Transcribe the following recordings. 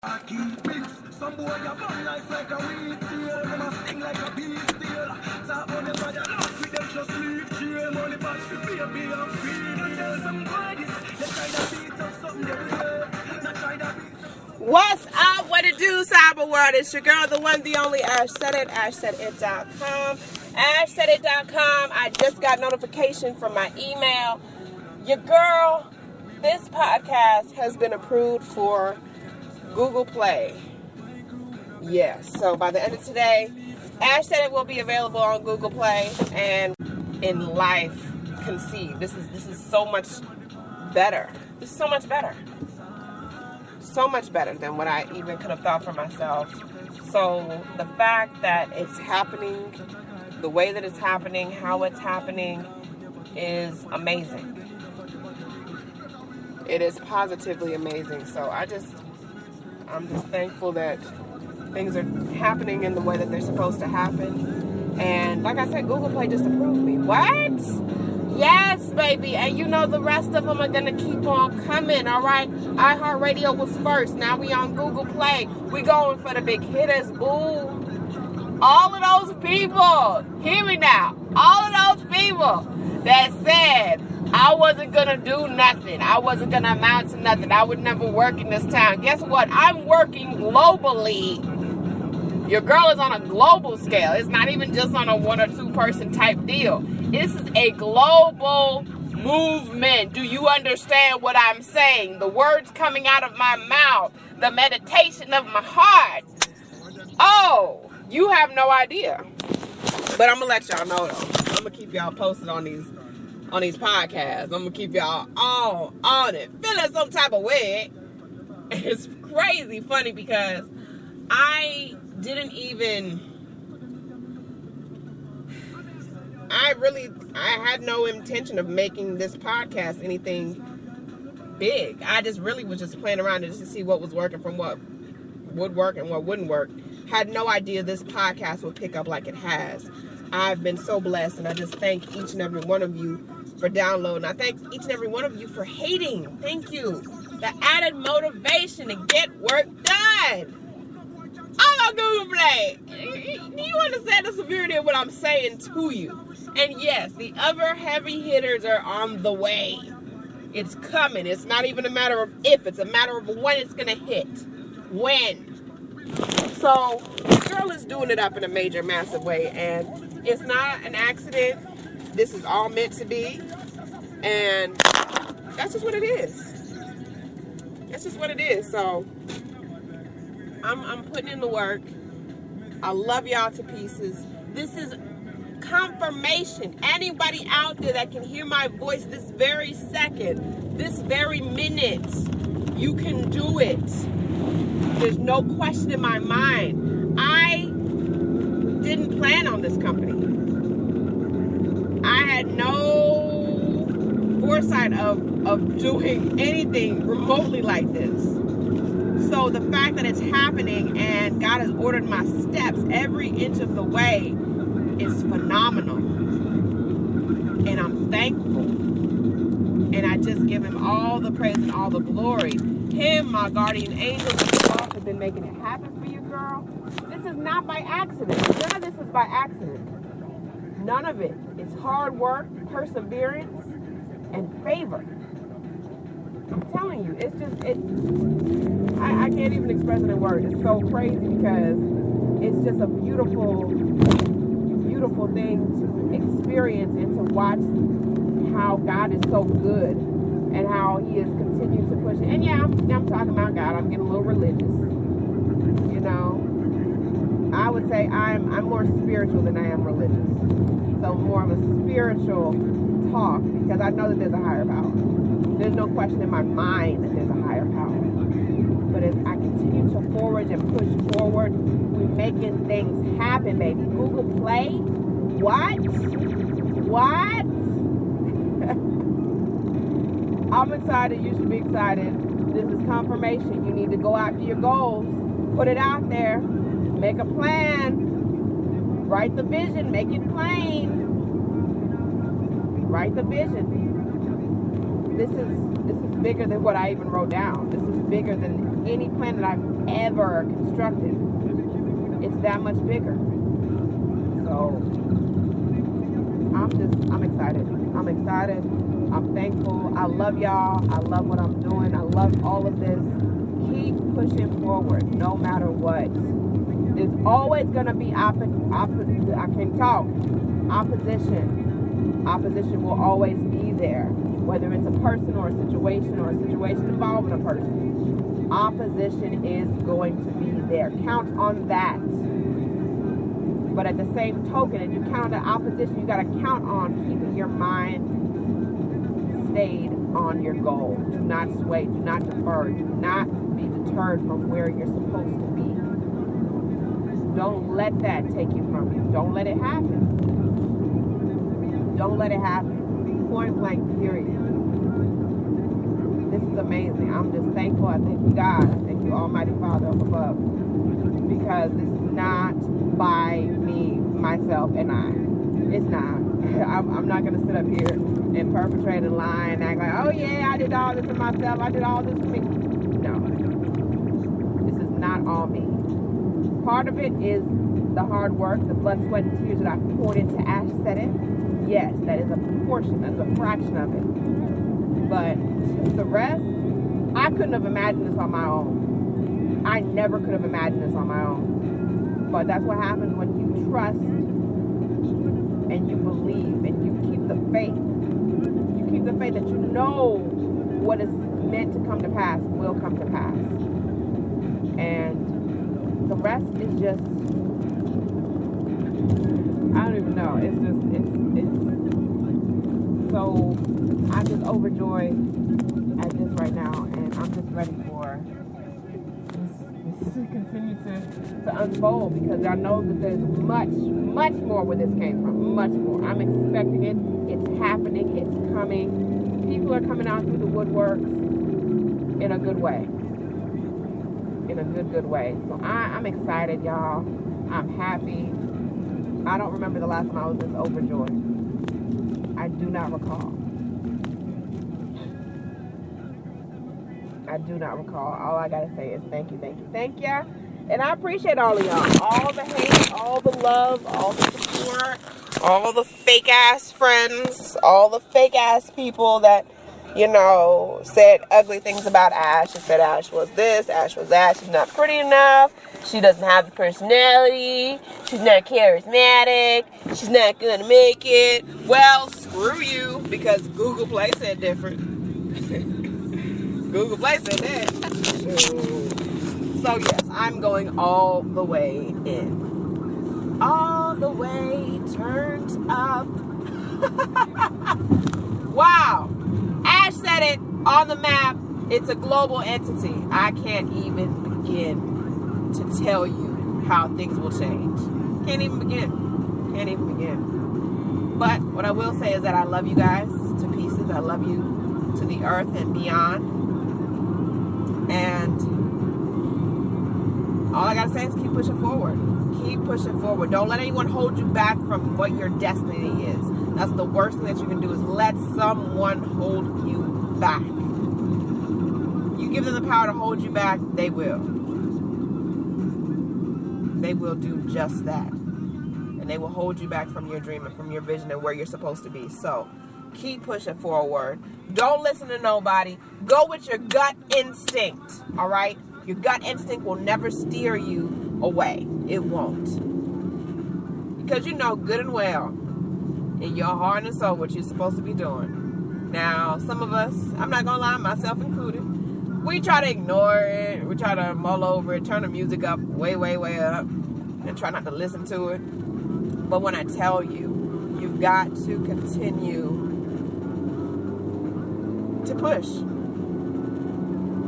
Some boy a bum life like a weed tail, them a sting like a bee tail. Talk on them brother, laugh with them just leave jail. Money back for baby and feed. I tell some boy this, they try to beat up something they will. Not try to beat up. What's up? What it do, cyber world? It's your girl, the one, the only ashsaidit, ashsaidit.com. ashsaidit.com. I just got notification from my email. Your girl, this podcast has been approved for Google Play. Yes, so by the end of today, ashsaidit will be available on Google Play and in life conceived. This is so much better. This is so much better. So much better than what I even could have thought for myself. So the fact that it's happening, the way that it's happening, how it's happening is amazing. It is positively amazing. So I'm just thankful that things are happening in the way that they're supposed to happen. And like I said, Google Play just approved me. What? Yes, baby. And you know the rest of them are going to keep on coming, all right? iHeartRadio was first. Now we on Google Play. We going for the big hitters, boo. All of those people, hear me now, all of those people that said I wasn't going to do nothing, I wasn't going to amount to nothing, I would never work in this town. Guess what? I'm working globally. Your girl is on a global scale. It's not even just on a 1 or 2 person type deal. This is a global movement. Do you understand what I'm saying? The words coming out of my mouth, the meditation of my heart. Oh, you have no idea. But I'm going to let y'all know, though. I'm going to keep y'all posted on these podcasts. I'm going to keep y'all all on it. Feeling some type of way. It's crazy funny because I had no intention of making this podcast anything big. I just really was just playing around just to see what was working from what would work and what wouldn't work. Had no idea this podcast would pick up like it has. I've been so blessed, and I just thank each and every one of you for downloading. I thank each and every one of you for hating. Thank you. The added motivation to get work done. I'm on Google Play. Do you understand the severity of what I'm saying to you? And yes, the other heavy hitters are on the way. It's coming. It's not even a matter of if. It's a matter of when it's going to hit. When. So, the girl is doing it up in a major, massive way. And it's not an accident. This is all meant to be. And that's just what it is. That's just what it is. So, I'm putting in the work. I love y'all to pieces. This is confirmation. Anybody out there that can hear my voice this very second, this very minute, you can do it. There's no question in my mind. I didn't plan on this company. I had no foresight of doing anything remotely like this. So the fact that it's happening and God has ordered my steps every inch of the way is phenomenal. And I'm thankful. And I just give him all the praise and all the glory. Him, my guardian angel, have been making it happen for you, girl. This is not by accident. None of this is by accident. None of it. It's hard work, perseverance, and favor. I'm telling you, I can't even express it in words. It's so crazy because it's just a beautiful, beautiful thing to experience and to watch how God is so good and how he has continued to push it. And yeah, I'm talking about God. I'm getting a little religious. You know, I would say I'm more spiritual than I am religious. So more of a spiritual talk because I know that there's a higher power. There's no question in my mind that there's a higher power. But as I continue to forward and push forward, we're making things happen, baby. Google Play? What? What? I'm excited. You should be excited. This is confirmation. You need to go after your goals. Put it out there. Make a plan. Write the vision. Make it plain. Write the vision. This is bigger than what I even wrote down. This is bigger than any planet I've ever constructed. It's that much bigger. So I'm excited. I'm excited. I'm thankful. I love y'all. I love what I'm doing. I love all of this. Keep pushing forward no matter what. There's always going to be opposition. Opposition will always be there, whether it's a person or a situation involving a person. Opposition is going to be there. Count on that. But at the same token, if you count on opposition, you got to count on keeping your mind stayed on your goal. Do not sway. Do not defer. Do not be deterred from where you're supposed to be. Don't let that take you from you. Don't let it happen. Don't let it happen. Point blank, period. This is amazing. I'm just thankful. I thank you, God. I thank you, Almighty Father up above. Because this is not by me, myself, and I. It's not. I'm not going to sit up here and perpetrate a lie and act like, oh yeah, I did all this for myself. I did all this for me. No. This is not all me. Part of it is the hard work, the blood, sweat, and tears that I poured into ashsaidit. Yes, that is a portion, that's a fraction of it. But the rest, I couldn't have imagined this on my own. I never could have imagined this on my own. But that's what happens when you trust and you believe and you keep the faith. You keep the faith that you know what is meant to come to pass will come to pass. And the rest is just, I don't even know. It's so, I'm just overjoyed at this right now, and I'm just ready for this to continue to unfold, because I know that there's much more where this came from. Much more. I'm expecting it. It's happening. It's coming. People are coming out through the woodworks in a good way. In a good way. So I'm excited, y'all. I'm happy. I don't remember the last time I was this overjoyed. I do not recall. All I gotta say is thank you. And I appreciate all of y'all. All the hate, all the love, all the support, all the fake ass friends, all the fake ass people that, said ugly things about Ash. She said Ash was this, Ash was that. She's not pretty enough. She doesn't have the personality. She's not charismatic. She's not going to make it. Well, screw you, because Google Play said different. Google Play said that. So, yes, I'm going all the way in. All the way turned up. Wow. Ash said it on the map. It's a global entity. I can't even begin to tell you how things will change. Can't even begin. But what I will say is that I love you guys to pieces. I love you to the earth and beyond. And all I gotta say is keep pushing forward. Keep pushing forward. Don't let anyone hold you back from what your destiny is. That's the worst thing that you can do, is let someone hold you back. You give them the power to hold you back, they will. They will do just that. And they will hold you back from your dream and from your vision and where you're supposed to be. So keep pushing forward. Don't listen to nobody. Go with your gut instinct, all right? Your gut instinct will never steer you away. It won't. Because you know good and well in your heart and soul what you're supposed to be doing. Now, some of us, I'm not going to lie, myself included, we try to ignore it. We try to mull over it, turn the music up way up, and try not to listen to it. But when I tell you, you've got to continue to push.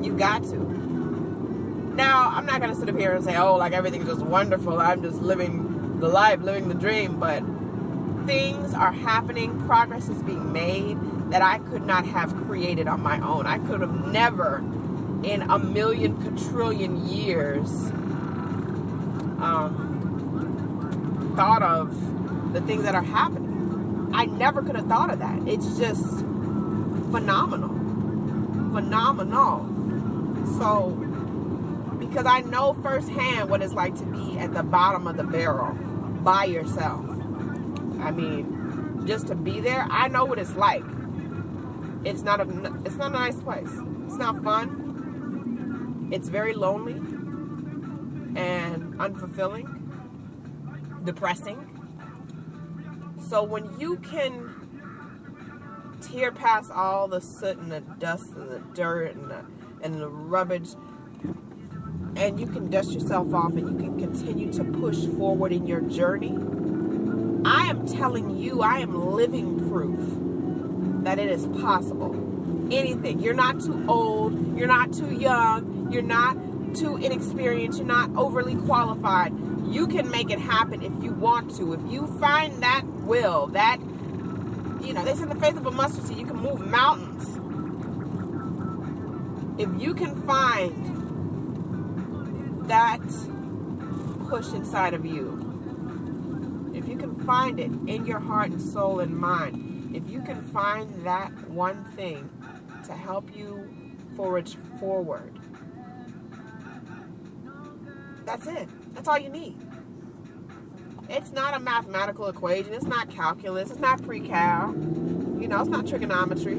You've got to. Now, I'm not going to sit up here and say, oh, like everything's just wonderful. I'm just living the life, living the dream. But things are happening. Progress is being made that I could not have created on my own. I could have never in a million quadrillion years thought of the things that are happening. I never could have thought of that. It's just phenomenal. So because I know firsthand what it's like to be at the bottom of the barrel by yourself. I mean, just to be there, I know what it's like. It's not a nice place. It's not fun. It's very lonely and unfulfilling, depressing. So when you can tear past all the soot and the dust and the dirt and the rubbish, and you can dust yourself off and you can continue to push forward in your journey, I am telling you, I am living proof that it is possible. Anything. You're not too old. You're not too young. You're not too inexperienced. You're not overly qualified. You can make it happen if you want to. If you find that will, that, they say in the face of a mustard seed, you can move mountains. If you can find that push inside of you, if you can find it in your heart and soul and mind, if you can find that one thing to help you forge forward, that's it. That's all you need. It's not a mathematical equation. It's not calculus. It's not pre-cal. It's not trigonometry.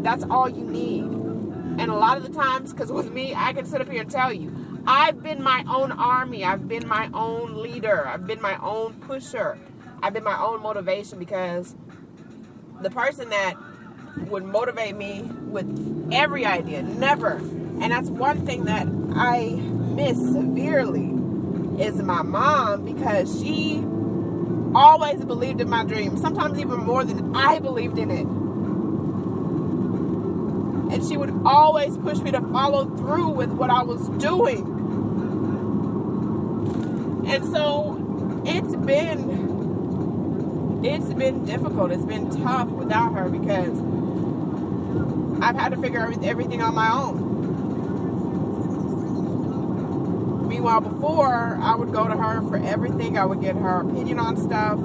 That's all you need. And a lot of the times, because with me, I can sit up here and tell you, I've been my own army. I've been my own leader. I've been my own pusher. I've been my own motivation, because the person that would motivate me with every idea, never, and that's one thing that I miss severely, is my mom, because she always believed in my dreams, sometimes even more than I believed in it. And she would always push me to follow through with what I was doing. And so it's been difficult. It's been tough without her, because I've had to figure everything on my own. Meanwhile, before, I would go to her for everything. I would get her opinion on stuff.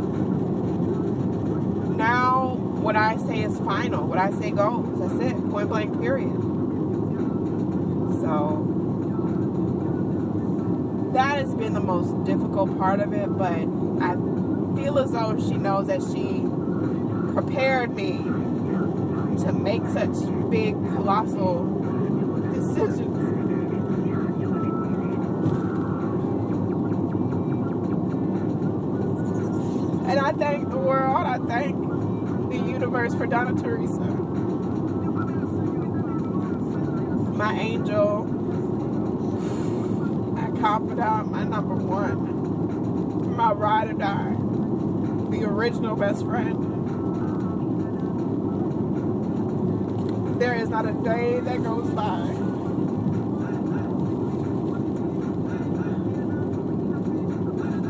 Now, what I say is final. What I say goes. That's it. Point blank, period. So, that has been the most difficult part of it, but I feel as though she knows that she prepared me to make such big, colossal decisions. And I thank the world, I thank the universe for Donna Teresa, my angel, my confidant, my number one, my ride or die, the original best friend. There is not a day that goes by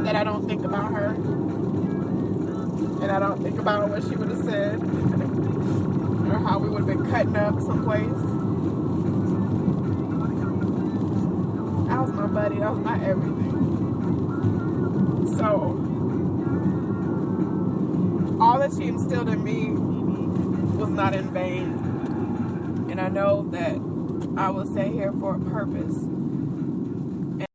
that I don't think about her. And I don't think about what she would have said, or how we would have been cutting up someplace. That was my buddy. That was my everything. So, all that she instilled in me was not in vain. And I know that I will stay here for a purpose.